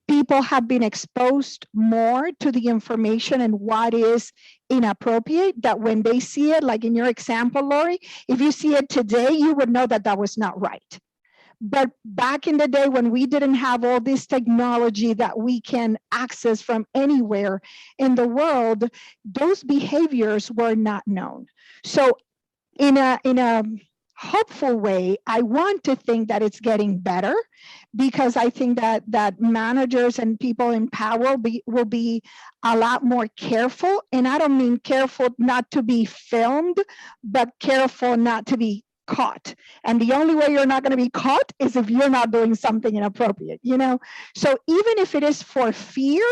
People have been exposed more to the information and what is inappropriate, that when they see it, like in your example, Lori, if you see it today, you would know that that was not right. But back in the day when we didn't have all this technology that we can access from anywhere in the world, those behaviors were not known. So in a hopeful way, I want to think that it's getting better, because I think that managers and people in power will be a lot more careful. And I don't mean careful not to be filmed, but careful not to be caught. And the only way you're not going to be caught is if you're not doing something inappropriate, So even if it is for fear,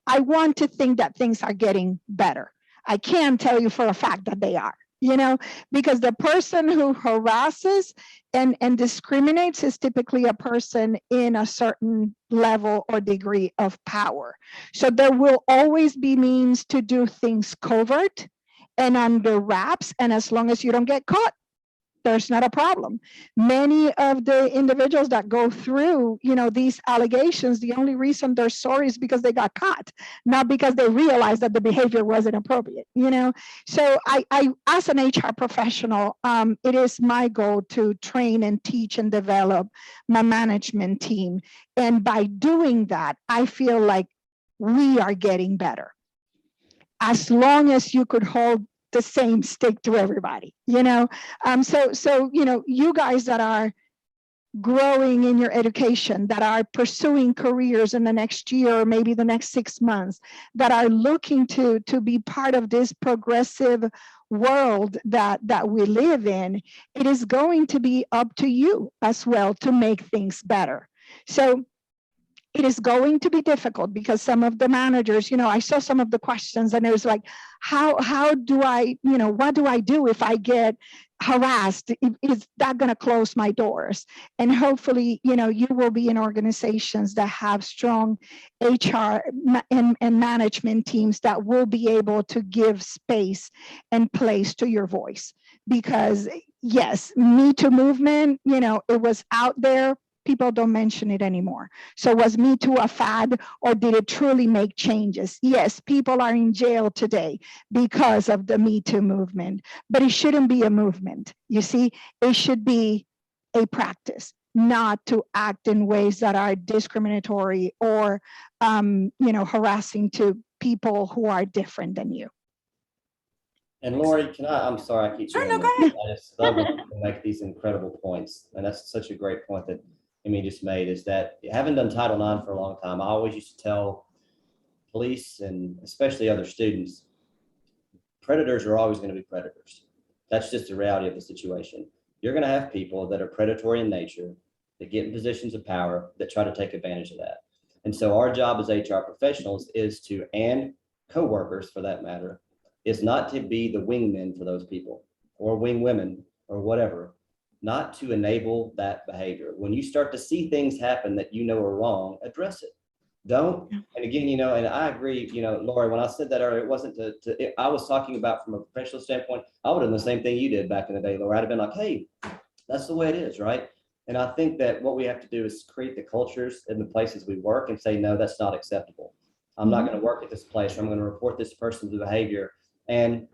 I want to think that things are getting better. I can't tell you for a fact that they are. Because the person who harasses and discriminates is typically a person in a certain level or degree of power. So there will always be means to do things covert and under wraps. And as long as you don't get caught, there's not a problem. Many of the individuals that go through, these allegations, the only reason they're sorry is because they got caught, not because they realized that the behavior wasn't appropriate, So I as an HR professional, it is my goal to train and teach and develop my management team. And by doing that, I feel like we are getting better. As long as you could hold the same stick to everybody, So you guys that are growing in your education, that are pursuing careers in the next year or maybe the next 6 months, that are looking to be part of this progressive world that we live in, it is going to be up to you as well to make things better. So it is going to be difficult because some of the managers, I saw some of the questions and it was like, how do I, what do I do if I get harassed? Is that going to close my doors? And hopefully, you will be in organizations that have strong HR and management teams that will be able to give space and place to your voice. Because yes, Me Too movement, it was out there. People don't mention it anymore. So was Me Too a fad, or did it truly make changes? Yes, people are in jail today because of the Me Too movement, but it shouldn't be a movement. You see, it should be a practice, not to act in ways that are discriminatory or, harassing to people who are different than you. And Lori, I'm sorry, I keep Sure, doing no, go this. I just love when people make these incredible points. And that's such a great point that Amy just made, is that having done Title IX for a long time, I always used to tell police and especially other students, predators are always going to be predators. That's just the reality of the situation. You're going to have people that are predatory in nature, that get in positions of power, that try to take advantage of that. And so our job as HR professionals is to, and coworkers for that matter, is not to be the wingmen for those people or wing women or whatever, not to enable that behavior. When you start to see things happen that you know are wrong, address it. Don't, and again, and I agree, Lori, when I said that earlier, it wasn't I was talking about from a professional standpoint. I would have done the same thing you did back in the day, Lori. I'd have been like, hey, that's the way it is, right? And I think that what we have to do is create the cultures in the places we work and say, no, that's not acceptable. I'm not going to work at this place. I'm going to report this person's behavior. And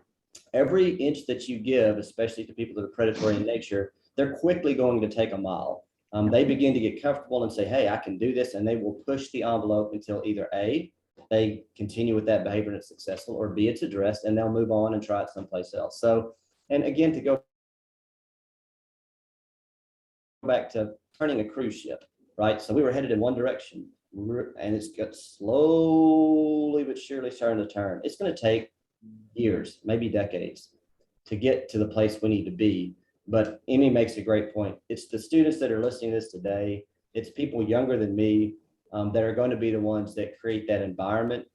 every inch that you give, especially to people that are predatory in nature, they're quickly going to take a mile. They begin to get comfortable and say, hey, I can do this. And they will push the envelope until either A, they continue with that behavior and it's successful, or B, it's addressed and they'll move on and try it someplace else. So, and again, to go back to turning a cruise ship, right? So we were headed in one direction and it's got slowly but surely starting to turn. It's going to take years, maybe decades to get to the place we need to be. But Amy makes a great point. It's the students that are listening to this today. It's people younger than me that are going to be the ones that create that environment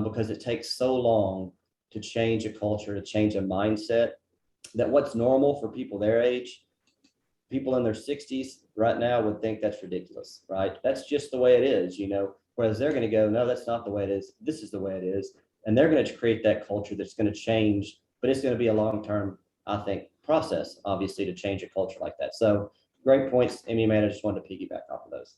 because it takes so long to change a culture, to change a mindset, that what's normal for people their age, people in their 60s right now would think that's ridiculous, right? That's just the way it is, whereas they're going to go, no, that's not the way it is. This is the way it is. And they're going to create that culture that's going to change, but it's going to be a long-term, I think, process, obviously, to change a culture like that. So great points, Amy, man. I just wanted to piggyback off of those.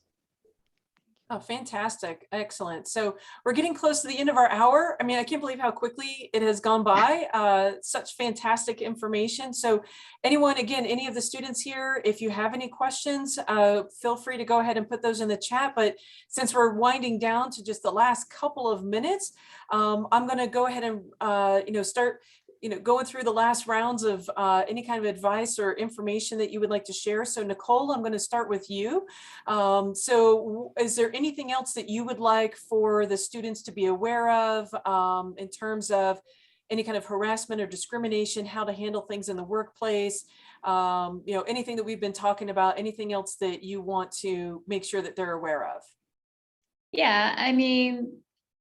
Oh, fantastic. Excellent. So we're getting close to the end of our hour. I mean, I can't believe how quickly it has gone by. Such fantastic information. So anyone, again, any of the students here, if you have any questions, feel free to go ahead and put those in the chat. But since we're winding down to just the last couple of minutes, I'm going to go ahead and, start going through the last rounds of any kind of advice or information that you would like to share. So Nicole, I'm going to start with you. So is there anything else that you would like for the students to be aware of in terms of any kind of harassment or discrimination, how to handle things in the workplace, anything that we've been talking about, anything else that you want to make sure that they're aware of? Yeah, I mean,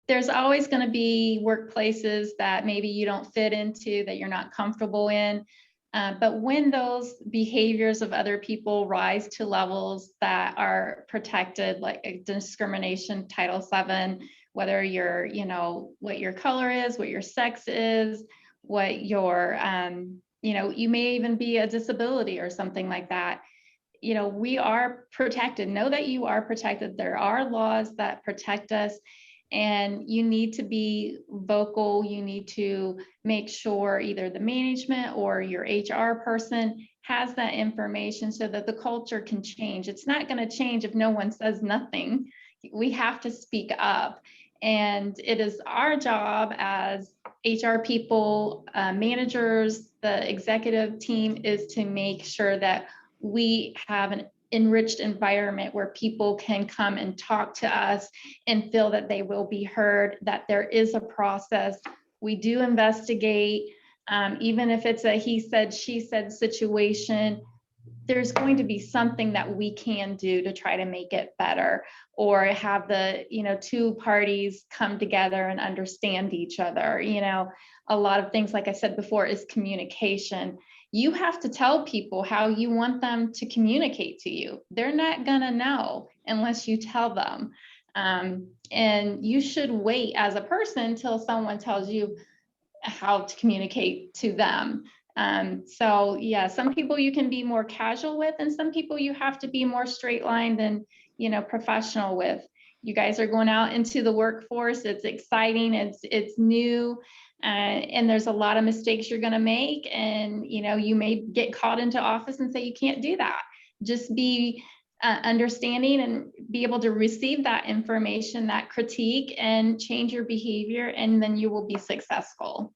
there's always going to be workplaces that maybe you don't fit into, that you're not comfortable in. But when those behaviors of other people rise to levels that are protected, like discrimination, Title VII, whether you're, what your color is, what your sex is, what your, you may even be a disability or something like that. We are protected. Know that you are protected. There are laws that protect us. And you need to be vocal. You need to make sure either the management or your HR person has that information so that the culture can change. It's not going to change if no one says nothing. We have to speak up. And it is our job as HR people, managers, the executive team, is to make sure that we have an enriched environment where people can come and talk to us and feel that they will be heard, that there is a process. We do investigate, even if it's a he said, she said situation, there's going to be something that we can do to try to make it better, or have the, two parties come together and understand each other. A lot of things, like I said before, is communication. You have to tell people how you want them to communicate to you. They're not gonna know unless you tell them. And you should wait as a person till someone tells you how to communicate to them. So yeah, some people you can be more casual with, and some people you have to be more straight lined and, professional with. You guys are going out into the workforce. It's exciting. It's new. And there's a lot of mistakes you're going to make. And, you may get called into office and say, you can't do that. Just be understanding and be able to receive that information, that critique, and change your behavior. And then you will be successful.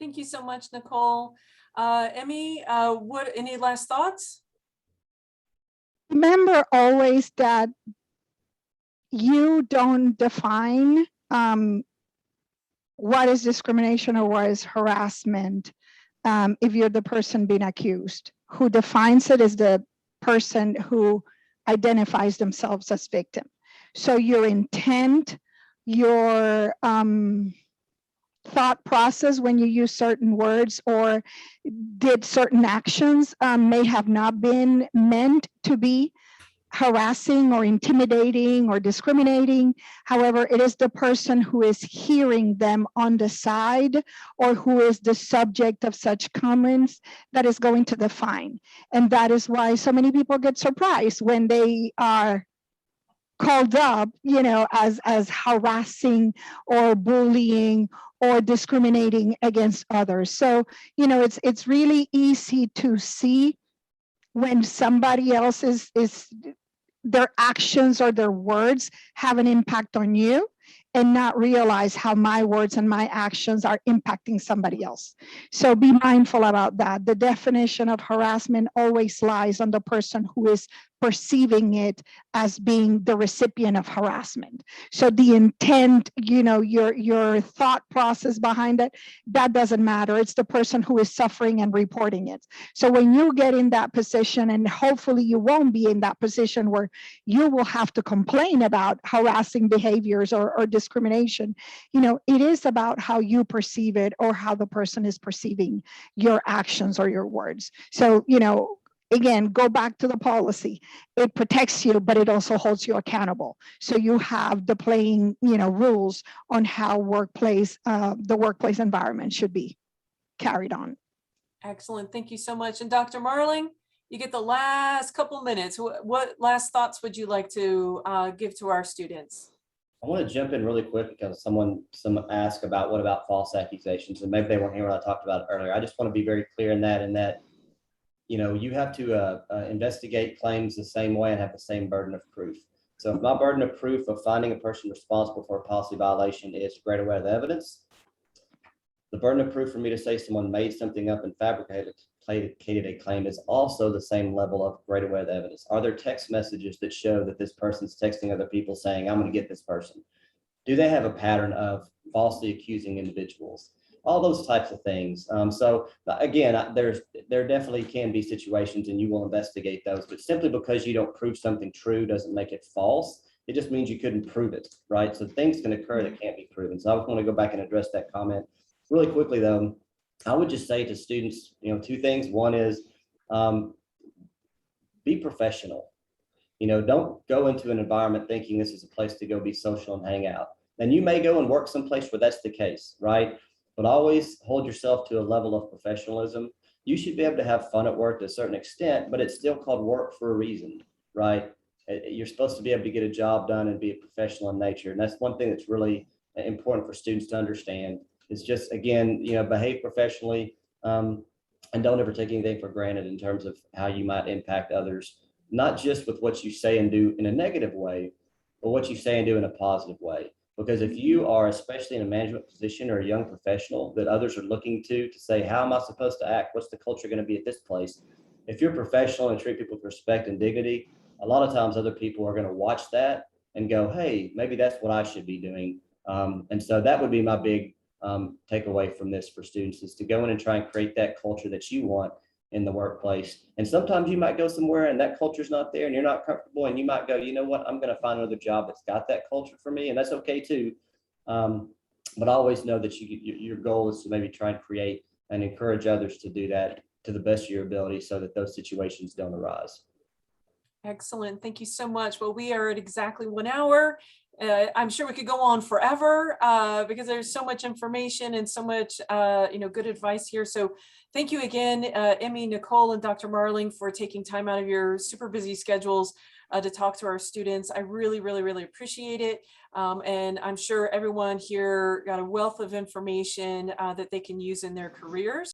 Thank you so much, Nicole. Emmy, any last thoughts? Remember always that you don't define what is discrimination or what is harassment if you're the person being accused. Who defines it is the person who identifies themselves as victim. So your intent, your thought process when you use certain words or did certain actions may have not been meant to be harassing or intimidating or discriminating. However, it is the person who is hearing them on the side or who is the subject of such comments that is going to define. And that is why so many people get surprised when they are called up, as harassing or bullying or discriminating against others. So, it's really easy to see when somebody else is their actions or their words have an impact on you and not realize how my words and my actions are impacting somebody else. So be mindful about that. The definition of harassment always lies on the person who is perceiving it as being the recipient of harassment. So the intent, your thought process behind it, that doesn't matter. It's the person who is suffering and reporting it. So when you get in that position, and hopefully you won't be in that position where you will have to complain about harassing behaviors or discrimination, it is about how you perceive it or how the person is perceiving your actions or your words. So, again, go back to the policy. It protects you, but it also holds you accountable. So you have the playing, rules on how the workplace environment should be carried on. Excellent. Thank you so much. And Dr. Marling, you get the last couple minutes. What last thoughts would you like to give to our students? I want to jump in really quick because someone asked about what about false accusations, and maybe they weren't here when I talked about it earlier. I just want to be very clear in that you have to investigate claims the same way and have the same burden of proof. So if my burden of proof of finding a person responsible for a policy violation is greater weight of the evidence, the burden of proof for me to say someone made something up and fabricated a claim is also the same level of greater weight of the evidence. Are there text messages that show that this person's texting other people saying, I'm going to get this person? Do they have a pattern of falsely accusing individuals? All those types of things. So again, there definitely can be situations and you will investigate those, but simply because you don't prove something true doesn't make it false. It just means you couldn't prove it, right? So things can occur that can't be proven. So I want to go back and address that comment really quickly though. I would just say to students, two things. One is be professional. Don't go into an environment thinking this is a place to go be social and hang out. And you may go and work someplace where that's the case, right? But always hold yourself to a level of professionalism. You should be able to have fun at work to a certain extent, but it's still called work for a reason, right? You're supposed to be able to get a job done and be a professional in nature. And that's one thing that's really important for students to understand. It's just, again, behave professionally and don't ever take anything for granted in terms of how you might impact others, not just with what you say and do in a negative way, but what you say and do in a positive way. Because if you are, especially in a management position or a young professional that others are looking to say, how am I supposed to act? What's the culture going to be at this place? If you're professional and treat people with respect and dignity, a lot of times other people are going to watch that and go, hey, maybe that's what I should be doing. And so that would be my big takeaway from this for students, is to go in and try and create that culture that you want in the workplace. And sometimes you might go somewhere and that culture's not there and you're not comfortable, and you might go, you know what, I'm going to find another job that's got that culture for me, and that's okay too. But always know that your goal is to maybe try and create and encourage others to do that to the best of your ability so that those situations don't arise. Excellent. Thank you so much. Well, we are at exactly 1 hour. I'm sure we could go on forever because there's so much information and so much, good advice here. So thank you again, Emmy, Nicole, and Dr. Marling, for taking time out of your super busy schedules to talk to our students. I really, really, really appreciate it. And I'm sure everyone here got a wealth of information that they can use in their careers.